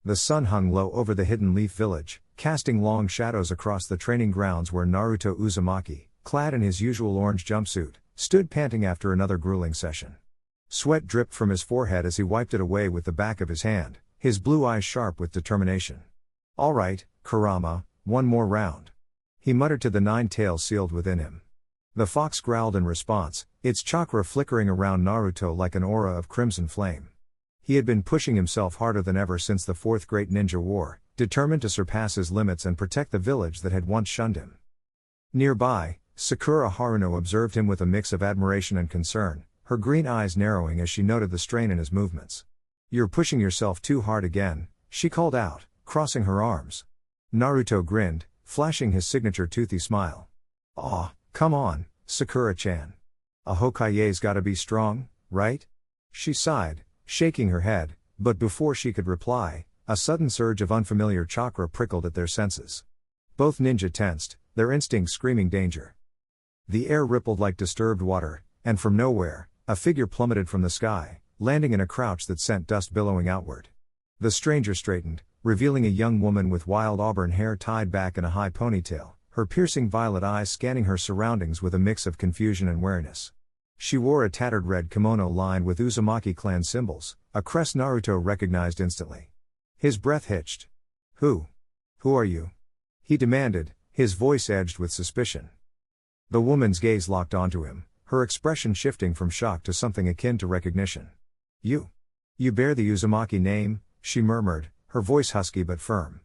The sun hung low over the hidden leaf village, casting long shadows across the training grounds where Naruto Uzumaki, clad in his usual orange jumpsuit, stood panting after another grueling session. Sweat dripped from his forehead as he wiped it away with the back of his hand, his blue eyes sharp with determination. "All right, Kurama, one more round," he muttered to the 9 tails sealed within him. The fox growled in response, its chakra flickering around Naruto like an aura of crimson flame. He had been pushing himself harder than ever since the 4th Great Ninja War, determined to surpass his limits and protect the village that had once shunned him. Nearby, Sakura Haruno observed him with a mix of admiration and concern, her green eyes narrowing as she noted the strain in his movements. "You're pushing yourself too hard again," she called out, crossing her arms. Naruto grinned, flashing his signature toothy smile. "Aw, come on, Sakura-chan. A Hokage's gotta be strong, right?" She sighed, shaking her head, but before she could reply, a sudden surge of unfamiliar chakra prickled at their senses. Both ninja tensed, their instincts screaming danger. The air rippled like disturbed water, and from nowhere, a figure plummeted from the sky, landing in a crouch that sent dust billowing outward. The stranger straightened, revealing a young woman with wild auburn hair tied back in a high ponytail, her piercing violet eyes scanning her surroundings with a mix of confusion and wariness. She wore a tattered red kimono lined with Uzumaki clan symbols, a crest Naruto recognized instantly. His breath hitched. Who are you?" he demanded, his voice edged with suspicion. The woman's gaze locked onto him, her expression shifting from shock to something akin to recognition. You bear the Uzumaki name," she murmured, her voice husky but firm.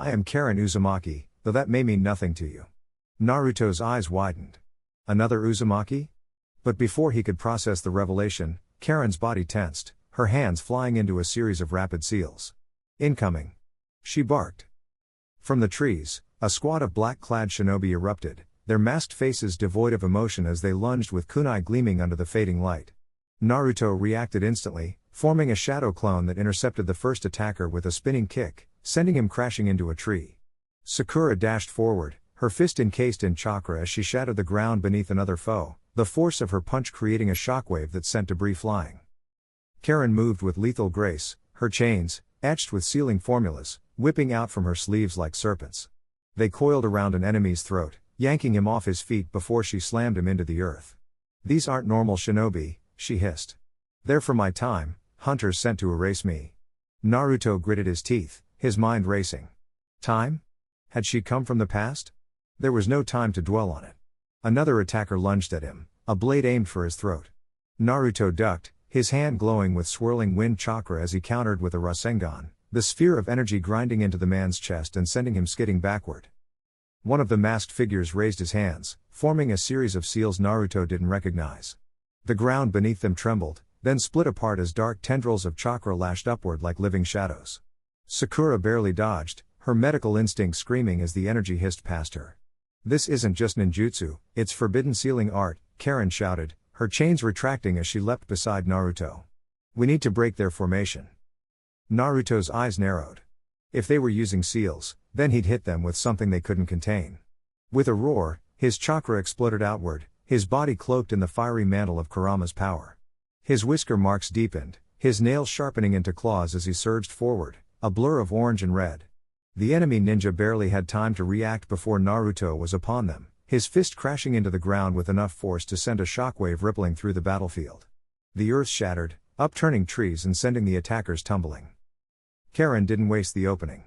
"I am Karen Uzumaki, though that may mean nothing to you." Naruto's eyes widened. Another Uzumaki? But before he could process the revelation, Karen's body tensed, her hands flying into a series of rapid seals. "Incoming!" she barked. From the trees, a squad of black-clad shinobi erupted, their masked faces devoid of emotion as they lunged with kunai gleaming under the fading light. Naruto reacted instantly, forming a shadow clone that intercepted the first attacker with a spinning kick, sending him crashing into a tree. Sakura dashed forward, her fist encased in chakra as she shattered the ground beneath another foe, the force of her punch creating a shockwave that sent debris flying. Karen moved with lethal grace, her chains, etched with sealing formulas, whipping out from her sleeves like serpents. They coiled around an enemy's throat, yanking him off his feet before she slammed him into the earth. "These aren't normal shinobi," she hissed. "They're from my time, hunters sent to erase me." Naruto gritted his teeth, his mind racing. Time? Had she come from the past? There was no time to dwell on it. Another attacker lunged at him, a blade aimed for his throat. Naruto ducked, his hand glowing with swirling wind chakra as he countered with a Rasengan, the sphere of energy grinding into the man's chest and sending him skidding backward. One of the masked figures raised his hands, forming a series of seals Naruto didn't recognize. The ground beneath them trembled, then split apart as dark tendrils of chakra lashed upward like living shadows. Sakura barely dodged, her medical instinct screaming as the energy hissed past her. "This isn't just ninjutsu, it's forbidden sealing art," Karen shouted, her chains retracting as she leapt beside Naruto. "We need to break their formation." Naruto's eyes narrowed. If they were using seals, then he'd hit them with something they couldn't contain. With a roar, his chakra exploded outward, his body cloaked in the fiery mantle of Kurama's power. His whisker marks deepened, his nails sharpening into claws as he surged forward, a blur of orange and red. The enemy ninja barely had time to react before Naruto was upon them, his fist crashing into the ground with enough force to send a shockwave rippling through the battlefield. The earth shattered, upturning trees and sending the attackers tumbling. Karen didn't waste the opening.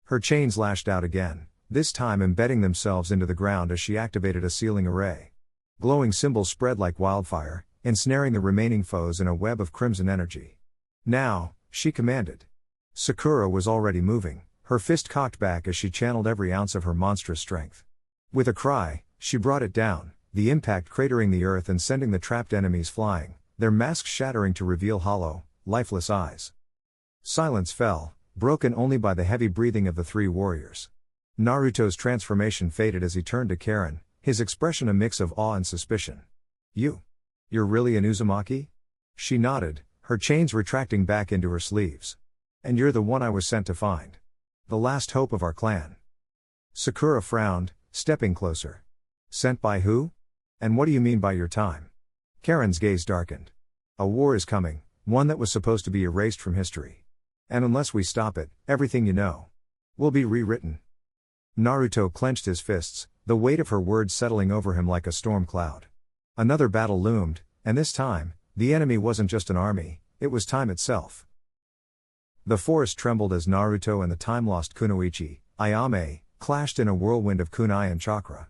Her chains lashed out again, this time embedding themselves into the ground as she activated a sealing array. Glowing symbols spread like wildfire, ensnaring the remaining foes in a web of crimson energy. "Now," she commanded. Sakura was already moving, her fist cocked back as she channeled every ounce of her monstrous strength. With a cry, she brought it down, the impact cratering the earth and sending the trapped enemies flying, their masks shattering to reveal hollow, lifeless eyes. Silence fell, broken only by the heavy breathing of the three warriors. Naruto's transformation faded as he turned to Karen, his expression a mix of awe and suspicion. You're really an Uzumaki?" She nodded, her chains retracting back into her sleeves. "And you're the one I was sent to find. The last hope of our clan." Sakura frowned, stepping closer. "Sent by who? And what do you mean by your time?" Karen's gaze darkened. "A war is coming, one that was supposed to be erased from history. And unless we stop it, everything you know will be rewritten. Naruto clenched his fists, the weight of her words settling over him like a storm cloud. Another battle loomed, and this time, the enemy wasn't just an army, it was time itself. The forest trembled as Naruto and the time-lost Kunoichi, Ayame, clashed in a whirlwind of kunai and chakra.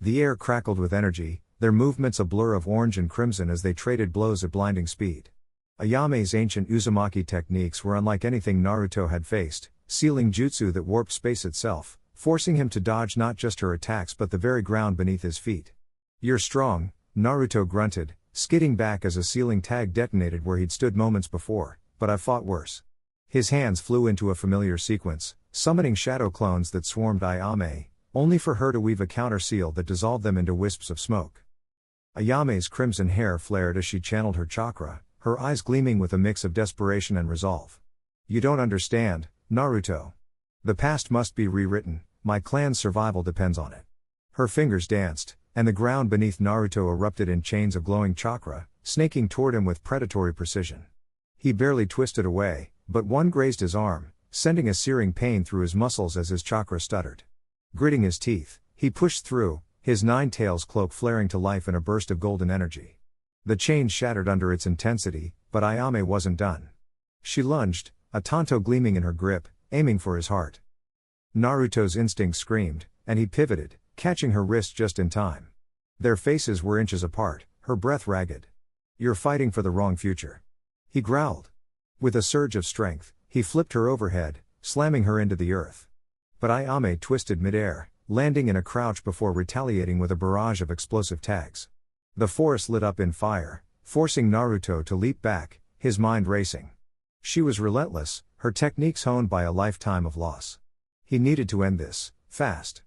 The air crackled with energy, their movements a blur of orange and crimson as they traded blows at blinding speed. Ayame's ancient Uzumaki techniques were unlike anything Naruto had faced, sealing jutsu that warped space itself, forcing him to dodge not just her attacks but the very ground beneath his feet. "You're strong," Naruto grunted, skidding back as a sealing tag detonated where he'd stood moments before, "but I've fought worse." His hands flew into a familiar sequence, summoning shadow clones that swarmed Ayame, only for her to weave a counter seal that dissolved them into wisps of smoke. Ayame's crimson hair flared as she channeled her chakra, her eyes gleaming with a mix of desperation and resolve. "You don't understand, Naruto. The past must be rewritten, my clan's survival depends on it." Her fingers danced, and the ground beneath Naruto erupted in chains of glowing chakra, snaking toward him with predatory precision. He barely twisted away, but one grazed his arm, sending a searing pain through his muscles as his chakra stuttered. Gritting his teeth, he pushed through, his nine tails cloak flaring to life in a burst of golden energy. The chain shattered under its intensity, but Ayame wasn't done. She lunged, a tanto gleaming in her grip, aiming for his heart. Naruto's instinct screamed, and he pivoted, catching her wrist just in time. Their faces were inches apart, her breath ragged. "You're fighting for the wrong future," he growled. With a surge of strength, he flipped her overhead, slamming her into the earth. But Ayame twisted midair, landing in a crouch before retaliating with a barrage of explosive tags. The forest lit up in fire, forcing Naruto to leap back, his mind racing. She was relentless, her techniques honed by a lifetime of loss. He needed to end this, fast.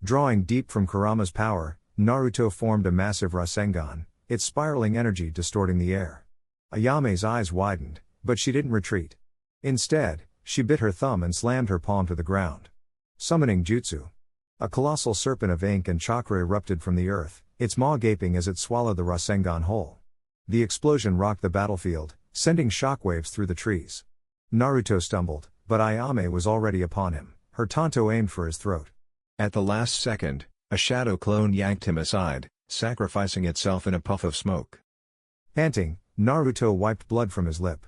Drawing deep from Kurama's power, Naruto formed a massive Rasengan, its spiraling energy distorting the air. Ayame's eyes widened, but she didn't retreat. Instead, she bit her thumb and slammed her palm to the ground. Summoning jutsu. A colossal serpent of ink and chakra erupted from the earth, its maw gaping as it swallowed the Rasengan whole. The explosion rocked the battlefield, sending shockwaves through the trees. Naruto stumbled, but Ayame was already upon him, her tanto aimed for his throat. At the last second, a shadow clone yanked him aside, sacrificing itself in a puff of smoke. Panting, Naruto wiped blood from his lip.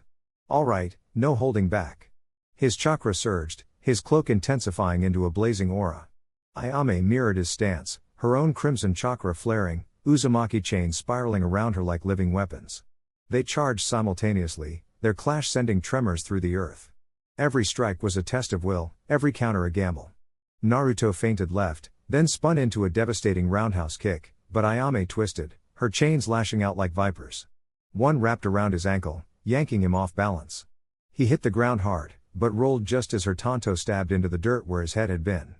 "All right, no holding back." His chakra surged, his cloak intensifying into a blazing aura. Ayame mirrored his stance, her own crimson chakra flaring, Uzumaki chains spiraling around her like living weapons. They charged simultaneously, their clash sending tremors through the earth. Every strike was a test of will, every counter a gamble. Naruto feinted left, then spun into a devastating roundhouse kick, but Ayame twisted, her chains lashing out like vipers. One wrapped around his ankle, yanking him off balance. He hit the ground hard, but rolled just as her tanto stabbed into the dirt where his head had been.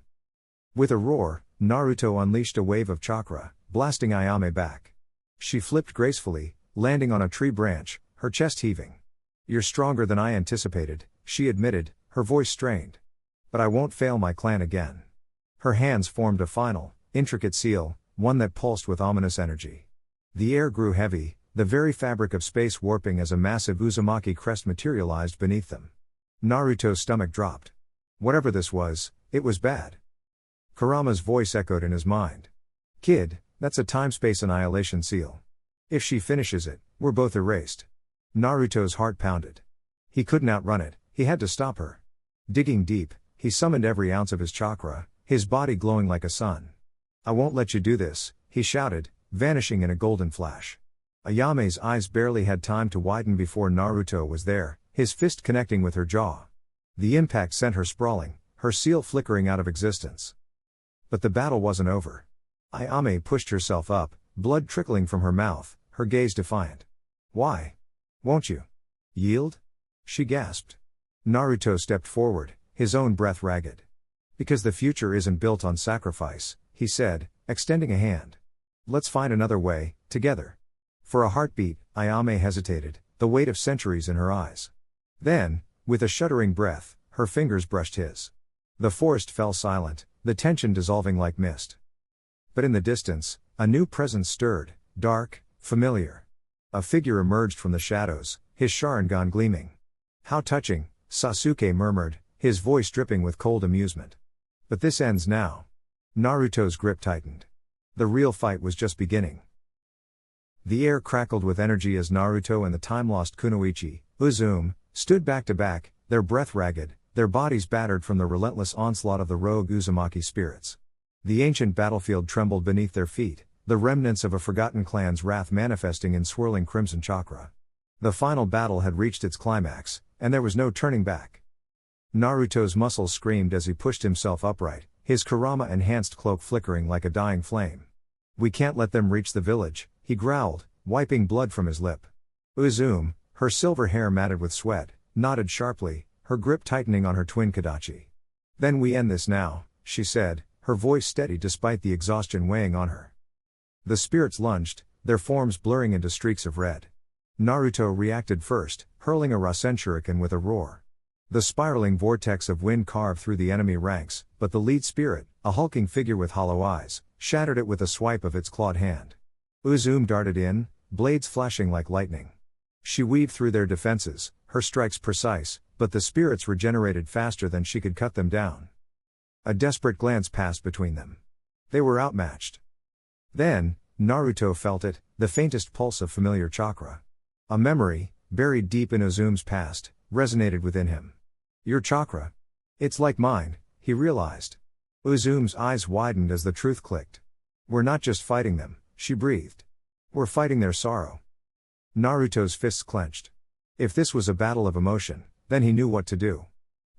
With a roar, Naruto unleashed a wave of chakra, blasting Ayame back. She flipped gracefully, landing on a tree branch, her chest heaving. "You're stronger than I anticipated," she admitted, her voice strained. "But I won't fail my clan again." Her hands formed a final, intricate seal, one that pulsed with ominous energy. The air grew heavy, the very fabric of space warping as a massive Uzumaki crest materialized beneath them. Naruto's stomach dropped. Whatever this was, it was bad. Kurama's voice echoed in his mind. "Kid, that's a time-space annihilation seal. If she finishes it, we're both erased." Naruto's heart pounded. He couldn't outrun it, he had to stop her. Digging deep, he summoned every ounce of his chakra, his body glowing like a sun. "I won't let you do this," he shouted, vanishing in a golden flash. Ayame's eyes barely had time to widen before Naruto was there, his fist connecting with her jaw. The impact sent her sprawling, her seal flickering out of existence. But the battle wasn't over. Ayame pushed herself up, blood trickling from her mouth, her gaze defiant. "Why? Won't you yield?" she gasped. Naruto stepped forward, his own breath ragged. "Because the future isn't built on sacrifice," he said, extending a hand. "Let's find another way, together." For a heartbeat, Ayame hesitated, the weight of centuries in her eyes. Then, with a shuddering breath, her fingers brushed his. The forest fell silent, the tension dissolving like mist. But in the distance, a new presence stirred, dark, familiar. A figure emerged from the shadows, his Sharingan gleaming. "How touching," Sasuke murmured, his voice dripping with cold amusement. But this ends now. Naruto's grip tightened. The real fight was just beginning. The air crackled with energy as Naruto and the time-lost Kunoichi, Uzumaki, stood back to back, their breath ragged, their bodies battered from the relentless onslaught of the rogue Uzumaki spirits. The ancient battlefield trembled beneath their feet, the remnants of a forgotten clan's wrath manifesting in swirling crimson chakra. The final battle had reached its climax, and there was no turning back. Naruto's muscles screamed as he pushed himself upright, his Kurama-enhanced cloak flickering like a dying flame. "We can't let them reach the village," he growled, wiping blood from his lip. Uzumaki, her silver hair matted with sweat, nodded sharply, her grip tightening on her twin Kadachi. "Then we end this now," she said, her voice steady despite the exhaustion weighing on her. The spirits lunged, their forms blurring into streaks of red. Naruto reacted first, hurling a Rasen Shuriken with a roar. The spiraling vortex of wind carved through the enemy ranks, but the lead spirit, a hulking figure with hollow eyes, shattered it with a swipe of its clawed hand. Uzumaki darted in, blades flashing like lightning. She weaved through their defenses, her strikes precise, but the spirits regenerated faster than she could cut them down. A desperate glance passed between them. They were outmatched. Then, Naruto felt it, the faintest pulse of familiar chakra. A memory, buried deep in Uzumaki's past, resonated within him. "Your chakra? It's like mine," he realized. Uzumaki's eyes widened as the truth clicked. "We're not just fighting them," she breathed. "We're fighting their sorrow." Naruto's fists clenched. If this was a battle of emotion, then he knew what to do.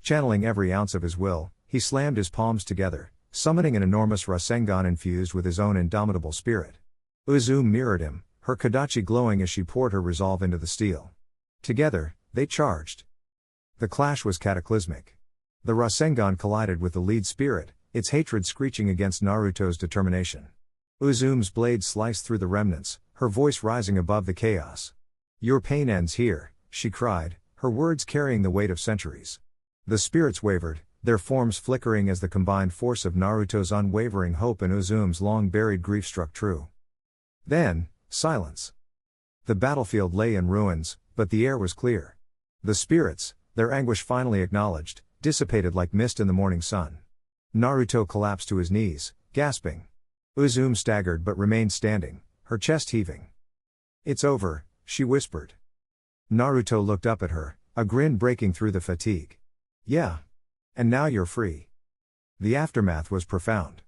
Channeling every ounce of his will, he slammed his palms together, summoning an enormous Rasengan infused with his own indomitable spirit. Uzumaki mirrored him, her Kadachi glowing as she poured her resolve into the steel. Together, they charged. The clash was cataclysmic. The Rasengan collided with the lead spirit, its hatred screeching against Naruto's determination. Uzumaki's blade sliced through the remnants, her voice rising above the chaos. "Your pain ends here," she cried, her words carrying the weight of centuries. The spirits wavered, their forms flickering as the combined force of Naruto's unwavering hope and Uzumaki's long-buried grief struck true. Then, silence. The battlefield lay in ruins, but the air was clear. The spirits, their anguish finally acknowledged, dissipated like mist in the morning sun. Naruto collapsed to his knees, gasping. Uzumaki staggered but remained standing, her chest heaving. "It's over," she whispered. Naruto looked up at her, a grin breaking through the fatigue. "Yeah. And now you're free." The aftermath was profound.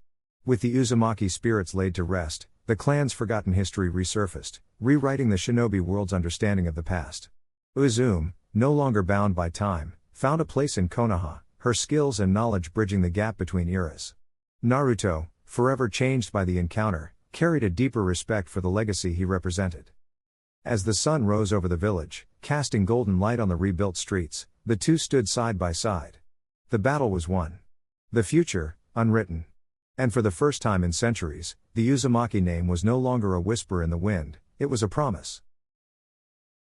With the Uzumaki spirits laid to rest, the clan's forgotten history resurfaced, rewriting the shinobi world's understanding of the past. Uzumaki, no longer bound by time, found a place in Konoha, her skills and knowledge bridging the gap between eras. Naruto, forever changed by the encounter, carried a deeper respect for the legacy he represented. As the sun rose over the village, casting golden light on the rebuilt streets, the two stood side by side. The battle was won. The future, unwritten. And for the first time in centuries, the Uzumaki name was no longer a whisper in the wind, it was a promise.